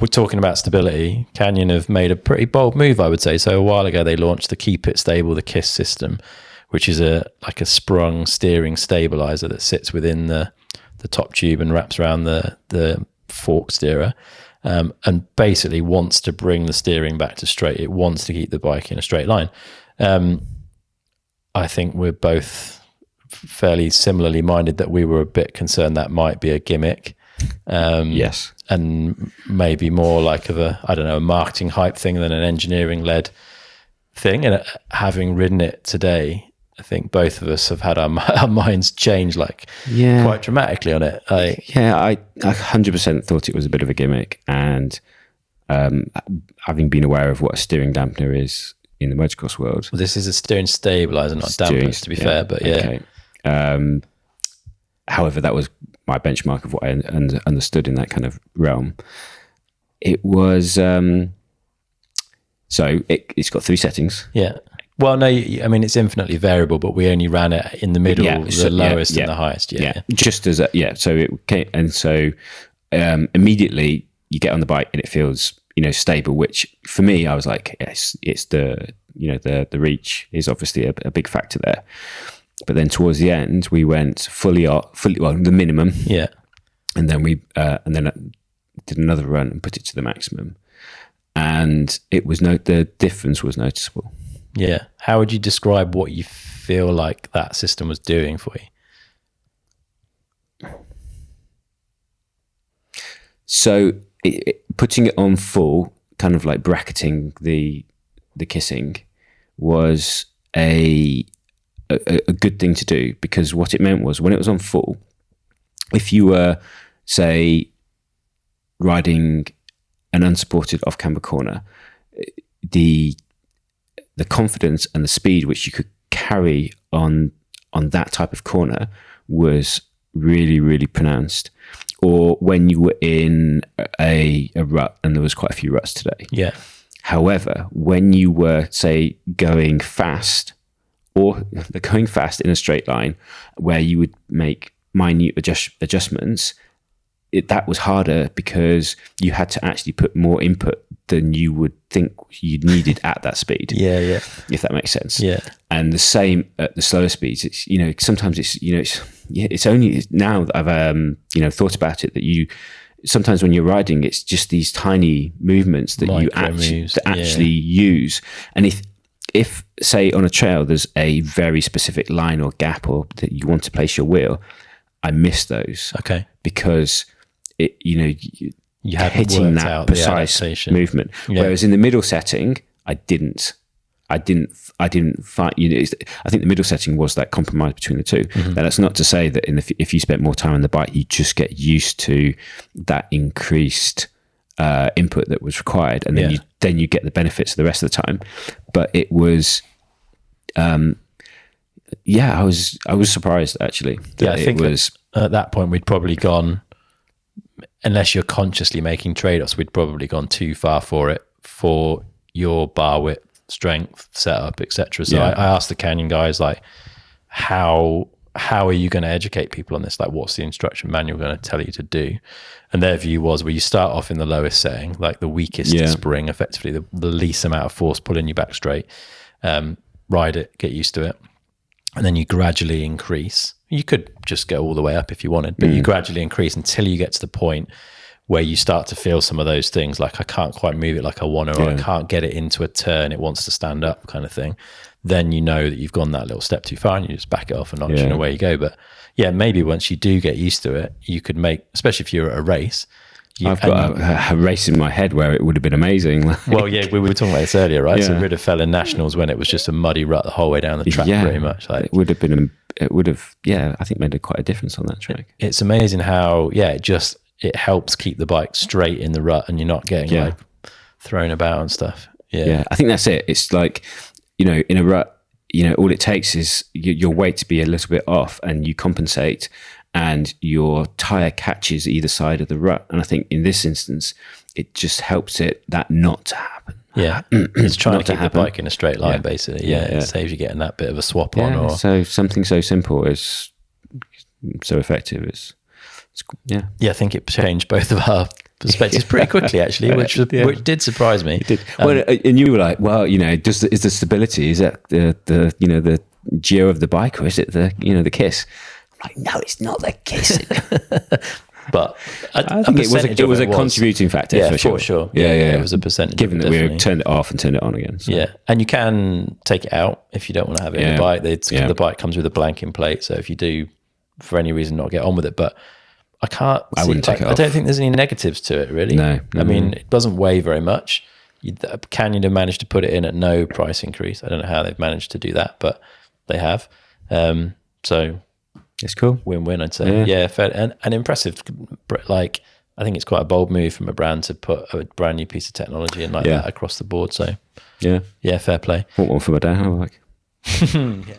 we're talking about stability, Canyon have made a pretty bold move, I would say. So a while ago, they launched the Keep It Stable, the K.I.S system, which is like a sprung steering stabilizer that sits within the top tube and wraps around the fork steerer, and basically wants to bring the steering back to straight. It wants to keep the bike in a straight line. I think we're both fairly similarly minded that we were a bit concerned that might be a gimmick. Yes. And maybe more like a marketing hype thing than an engineering led thing. And having ridden it today, I think both of us have had our minds change quite dramatically on it. I 100% thought it was a bit of a gimmick, and having been aware of what a steering dampener is in the motocross world. Well, this is a steering stabilizer, not dampers, to be fair, but yeah. Okay. However, that was my benchmark of what I understood in that kind of realm. It was so it's got 3 settings. Yeah. Well, no, I mean, it's infinitely variable, but we only ran it in the middle, the lowest and the highest. Yeah. Just as so it came, and so immediately you get on the bike and it feels stable. Which for me, I was like, yes, it's the reach is obviously a big factor there. But then towards the end, we went fully the minimum. Yeah. And then we did another run and put it to the maximum, and the difference was noticeable. Yeah. How would you describe what you feel like that system was doing for you? So putting it on full, kind of like bracketing the kissing, was a good thing to do, because what it meant was when it was on full, if you were, say, riding an unsupported off-camber corner, the confidence and the speed which you could carry on that type of corner was really, really pronounced. Or when you were in a rut, and there was quite a few ruts today. Yeah. However, when you were, say, going fast in a straight line, where you would make minute adjustments, that was harder, because you had to actually put more input than you would think you needed at that speed. Yeah. If that makes sense. Yeah. And the same at the slower speeds. It's sometimes it's only now that I've thought about it, that sometimes when you're riding, it's just these tiny movements that you actually use. And if say on a trail there's a very specific line or gap, or that you want to place your wheel, I miss those. Okay. Because you haven't hitting worked that out precise movement. Yeah. Whereas in the middle setting, I didn't find. I think the middle setting was that compromise between the two. Mm-hmm. Now, that's not to say that if you spent more time on the bike, you just get used to that increased input that was required, and then you get the benefits of the rest of the time. But it was, I was surprised actually. I think at that point we'd probably gone, unless you're consciously making trade-offs, we'd probably gone too far for it, for your bar width, strength, setup, etc. So I asked the Canyon guys, like, how are you going to educate people on this? Like, what's the instruction manual going to tell you to do? And their view was, well, you start off in the lowest setting, like the weakest spring, effectively the least amount of force pulling you back straight. Ride it, get used to it, and then you gradually increase. You could just go all the way up if you wanted, but you gradually increase until you get to the point where you start to feel some of those things, like I can't quite move it like I want to, or I can't get it into a turn, it wants to stand up, kind of thing. Then you know that you've gone that little step too far, and you just back it off a notch and away you go. But yeah, maybe once you do get used to it, you could make, especially if you're at a race. I've got a race in my head where it would have been amazing. Well, yeah, we were talking about this earlier, right? So Ridder fell in nationals when it was just a muddy rut the whole way down the track, pretty much. Like, it would have, I think made quite a difference on that track. It's amazing how, it helps keep the bike straight in the rut, and you're not getting like thrown about and stuff. Yeah, I think that's it. It's like, in a rut, all it takes is your weight to be a little bit off, and you compensate, and your tire catches either side of the rut. And I think in this instance, it just helps that not to happen. Yeah, it's trying to keep the bike in a straight line, basically. It saves you getting that bit of a swap on. Or so something so simple is so effective. I think it changed both of our perspectives pretty quickly, actually, which did surprise me. It did. Well, and you were like, well, is the stability, is that the geo of the bike, or is it the K.I.S? I'm like, no, it's not the K.I.S. But I think it was a contributing factor, for sure. Yeah, it was a percentage. Given that we turned it off and turned it on again. So. Yeah, and you can take it out if you don't want to have it in the bike. The bike comes with a blanking plate, so if you do, for any reason, not get on with it, but I wouldn't take it off. I don't think there's any negatives to it, really. No. I mean, it doesn't weigh very much. Canyon have managed to put it in at no price increase. I don't know how they've managed to do that, but they have. So it's cool. Win-win, I'd say. Yeah, fair and impressive. Like, I think it's quite a bold move from a brand to put a brand new piece of technology in that across the board. So yeah, fair play. Want one for my dad, I like. Yeah.